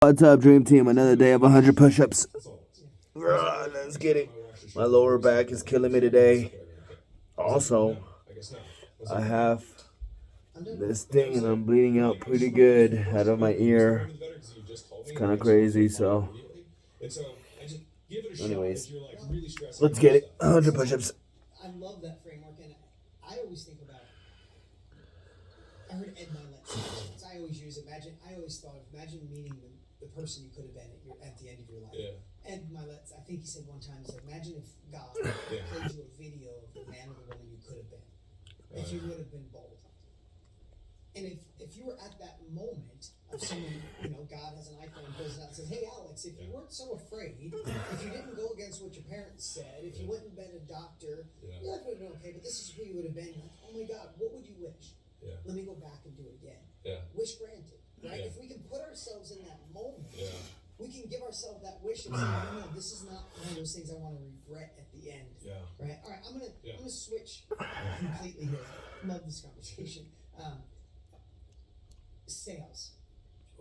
What's up, Dream Team? Another day of 100 push-ups. Let's get it. My lower back is killing me today. Also, I have this thing and I'm bleeding out pretty good out of my ear. It's kind of crazy, so anyways, let's get it. 100 push-ups. I love that framework, and I always think about. I heard Ed Milet. I always use imagine. I always thought of imagine meeting the person you could have been at the end of your life. Yeah. Ed Milet, I think he said one time, he said, imagine if God played you a video of the man or the woman you could have been, if you would have been bold. And if you were at that moment of someone, God has an iPhone, pulls it out and says, hey, Alex, if you weren't so afraid, if you didn't go against what your parents said, if you wouldn't have been a doctor, your life would have been okay, but this is who you would have been. You're like, oh my God, what would you wish? Yeah. Let me go back and do it again. Yeah. Wish granted, right? Yeah. If we can put ourselves in that moment, Yeah. we can give ourselves that wish and say, no, this is not one of those things I want to regret at the end. Yeah. Right? All right, I'm gonna switch completely here. Love this conversation. Sales,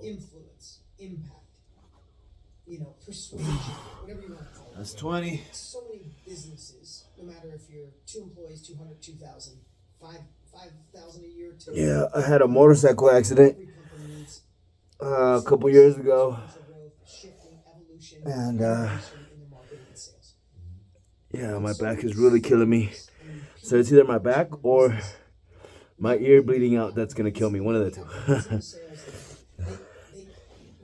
influence, impact, persuasion, whatever you want to call it. That's 20. So many businesses, no matter if you're 2 employees, 200, 2,000, 5,000 a year. Yeah, I had a motorcycle accident a couple years ago. And yeah, my back is really killing me. So it's either my back or my ear bleeding out that's going to kill me. One of the two.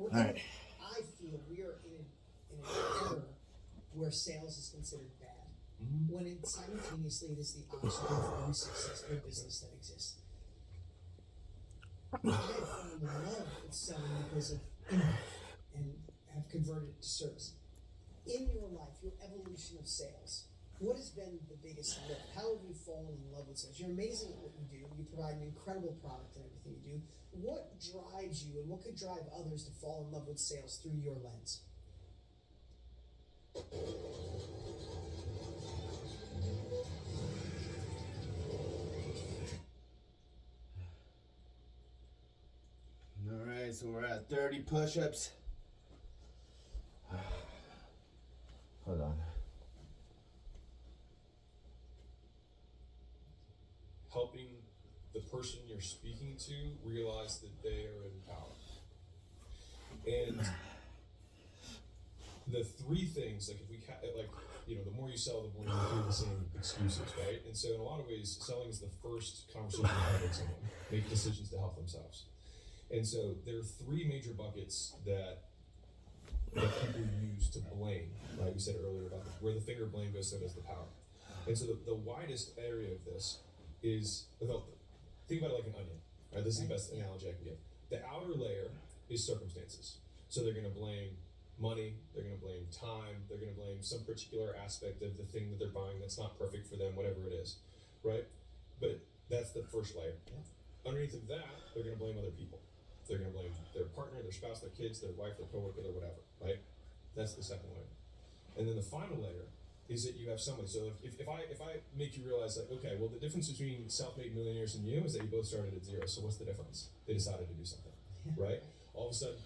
All right. I feel we are in an era where sales is considered bad, when simultaneously it is the obstacle for every successful business that exists. I have fallen in love with selling because of impact and have converted it to service. In your life, your evolution of sales, what has been the biggest lift? How have you fallen in love with sales? You're amazing at what you do. You provide an incredible product in everything you do. What drives you and what could drive others to fall in love with sales through your lens? All right, so we're at 30 push-ups. Hold on. Helping the person you're speaking to realize that they are in power. And the three things, like if we the more you sell, the more you hear the same excuses, right? And so in a lot of ways, selling is the first conversation you have with someone, make decisions to help themselves. And so there are three major buckets that people use to blame, right? We said earlier about where the finger of blame goes, so does the power. And so the widest area of this is, think about it like an onion, right? This is the best analogy I can give. The outer layer is circumstances. So they're going to blame money, they're going to blame time, they're going to blame some particular aspect of the thing that they're buying that's not perfect for them, whatever it is, right? But that's the first layer. Underneath of that, they're going to blame other people. They're going to blame their partner, their spouse, their kids, their wife, their coworker, their whatever, right? That's the second layer. And then the final layer is that you have somebody. So if I make you realize, like, okay, well, the difference between self-made millionaires and you is that you both started at zero. So what's the difference? They decided to do something, right? All of a sudden,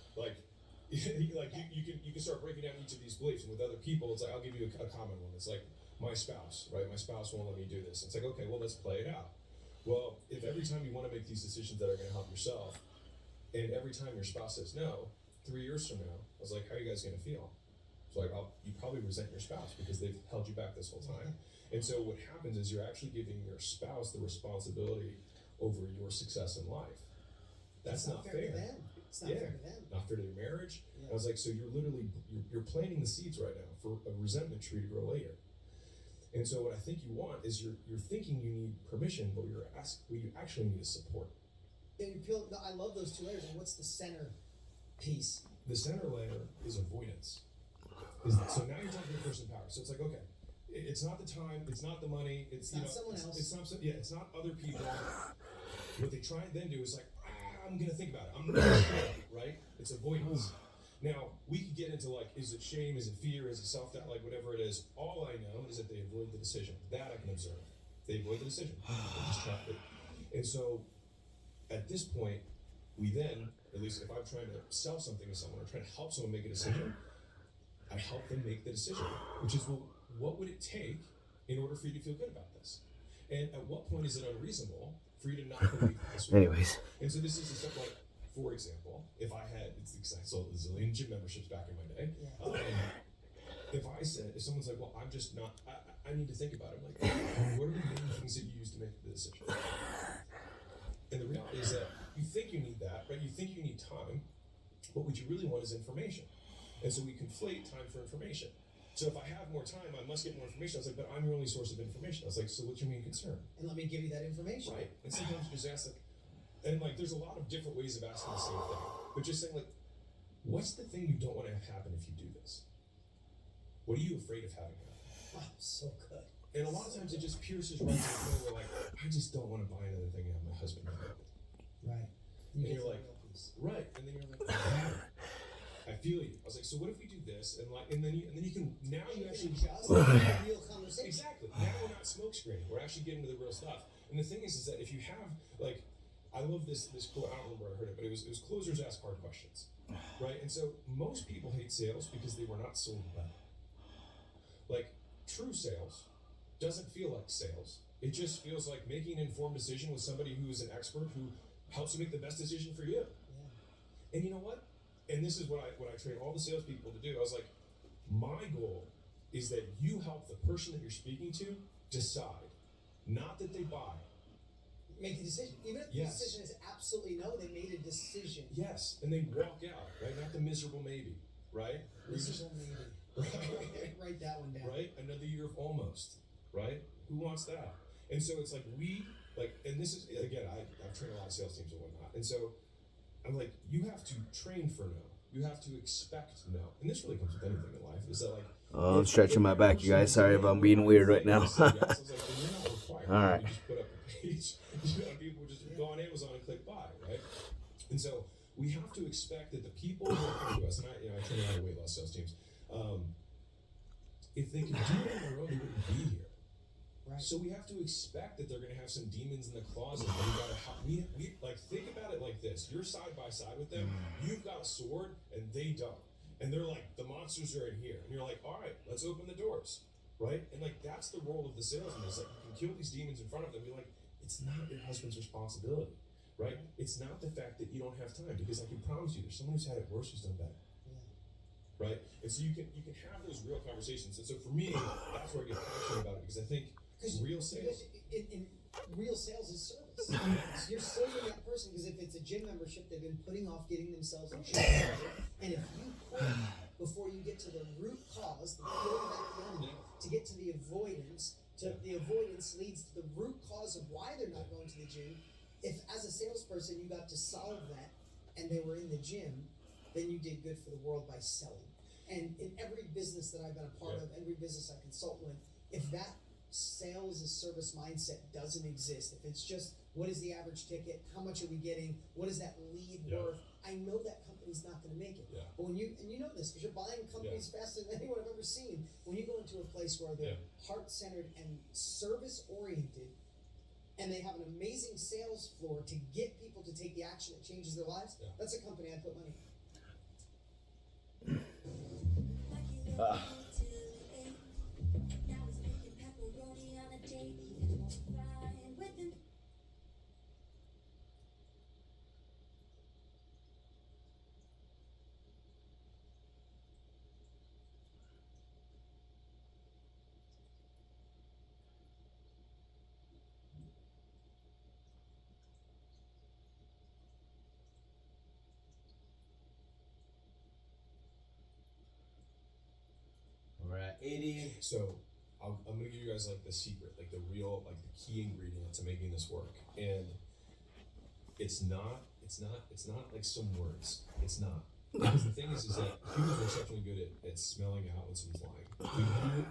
you can start breaking down each of these beliefs. And with other people, it's like, I'll give you a common one. It's like my spouse, right? My spouse won't let me do this. It's like, okay, well, let's play it out. Well, if every time you want to make these decisions that are going to help yourself, and every time your spouse says no, 3 years from now, I was like, how are you guys going to feel? So like, you probably resent your spouse because they've held you back this whole time. And so what happens is you're actually giving your spouse the responsibility over your success in life. That's not fair. It's not fair to them. Not fair to your marriage. Yeah. I was like, so you're planting the seeds right now for a resentment tree to grow later. And so what I think you want is you're thinking you need permission, but what you actually need is support. I love those two layers. And what's the center piece? The center layer is avoidance. So now you're talking to the person in power. So it's like, okay, it's not the time, it's not the money, it's not someone else. It's not other people. What they try and then do is like, I'm gonna think about it. I'm not sure, right? It's avoidance. Now we could get into like, is it shame? Is it fear? Is it self-doubt? Like whatever it is. All I know is that they avoid the decision. That I can observe. They avoid the decision. They just try it. And so, at this point, we then at least if I'm trying to sell something to someone or trying to help someone make a decision, I help them make the decision, which is, well, what would it take in order for you to feel good about this? And at what point is it unreasonable for you to not believe this? Anyways. And so this is the stuff like, for example, if I had, it's because I sold a zillion gym memberships back in my day. If someone's like, well, I'm just not, I need to think about it. I'm like, what are the main things that you use to make the decision? And the reality is that you think you need that, right? You think you need time, but what you really want is information. And so we conflate time for information. So if I have more time, I must get more information. I was like, but I'm your only source of information. I was like, so what's your main concern? And let me give you that information. Right. And sometimes you just ask like, and like there's a lot of different ways of asking the same thing. But just saying like, what's the thing you don't want to have happen if you do this? What are you afraid of having happen? Wow, so good. And a lot of times it just pierces right to the point where like, I just don't want to buy another thing and have my husband do it. Right. And you're like, right. And then you're like, I feel you. I was like, so what if we do this? And like, and then you can, now you actually just have a real conversation. Exactly. Now we're not smoke screening. We're actually getting to the real stuff. And the thing is that if you have like, I love this quote. I don't remember where I heard it, but it was closers ask hard questions, right? And so most people hate sales because they were not sold well. Like true sales doesn't feel like sales. It just feels like making an informed decision with somebody who is an expert who helps you make the best decision for you. Yeah. And you know what? And this is what I train all the salespeople to do. I was like, my goal is that you help the person that you're speaking to decide, not that they buy. Make a decision. Even if the decision is absolutely no, they made a decision. Yes, and they walk out, right? Not the miserable maybe, right? Miserable maybe. Right? Write that one down. Right? Another year of almost, right? Who wants that? And so it's like and this is, again, I've trained a lot of sales teams and whatnot. And so I'm like, you have to train for no. You have to expect no. And this really comes with anything in life. Is that like, Oh, I'm stretching my back, you guys. Sorry if I'm being weird right now. All right. You just put up a page. People just go on Amazon and click buy, right? And so we have to expect that the people who are coming to us, and I train a lot of weight loss sales teams, if they could do it on their own, they wouldn't be here. Right. So we have to expect that they're going to have some demons in the closet. We like think about it like this: you're side by side with them. You've got a sword, and they don't. And they're like, the monsters are in here, and you're like, all right, let's open the doors, right? And like that's the role of the salesman. It's like you can kill these demons in front of them. You're like, it's not your husband's responsibility, right? It's not the fact that you don't have time, because I can promise you, there's someone who's had it worse who's done better. Right? And so you can have those real conversations. And so for me, that's where I get passionate about it, because I think real sales. In real sales is service. You're serving that person, because if it's a gym membership, they've been putting off getting themselves in shape. And if you quit before you get to the root cause, the peeling back the onion, to get to the avoidance, the avoidance leads to the root cause of why they're not going to the gym. If as a salesperson you got to solve that and they were in the gym, then you did good for the world by selling. And in every business that I've been a part of, every business I consult with, if that sales as service mindset doesn't exist, if it's just what is the average ticket, how much are we getting, what is that lead worth, I know that company's not going to make it. But when you know this because you're buying companies faster than anyone I've ever seen, when you go into a place where they're heart-centered and service-oriented, and they have an amazing sales floor to get people to take the action that changes their lives, that's a company I put money in. We're at 80. So I'm going to give you guys like the secret, like the real, like the key ingredient to making this work. And it's not like some words. It's not. Because the thing is that humans are exceptionally good at smelling out when someone's lying.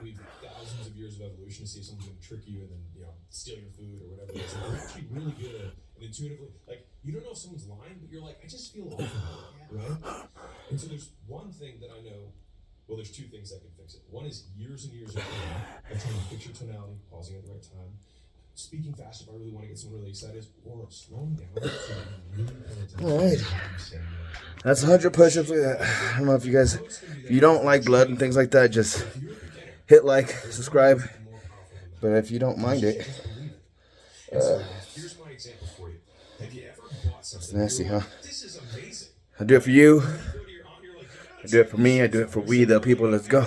We've thousands of years of evolution to see if someone's going to trick you and then, steal your food or whatever it is. We're actually really good at and intuitively, like, you don't know if someone's lying, but you're like, I just feel off, right? And so there's one thing that I know. Well, there's two things that can fix it. One is years and years of training, trying to fix your tonality, pausing at the right time, speaking fast if I really want to get someone really excited, or slowing down so that you really pay attention All right. to what I'm saying. That's 100 push-ups. Look at that. I don't know if you guys, if you don't like blood and things like that, just hit like, subscribe. But if you don't mind it, Here's my example for you. Have you ever bought something? it's nasty, huh? This is amazing. I do it for you. Go to your aunt, you're like, I do it for me. I do it for we, the people. Let's go.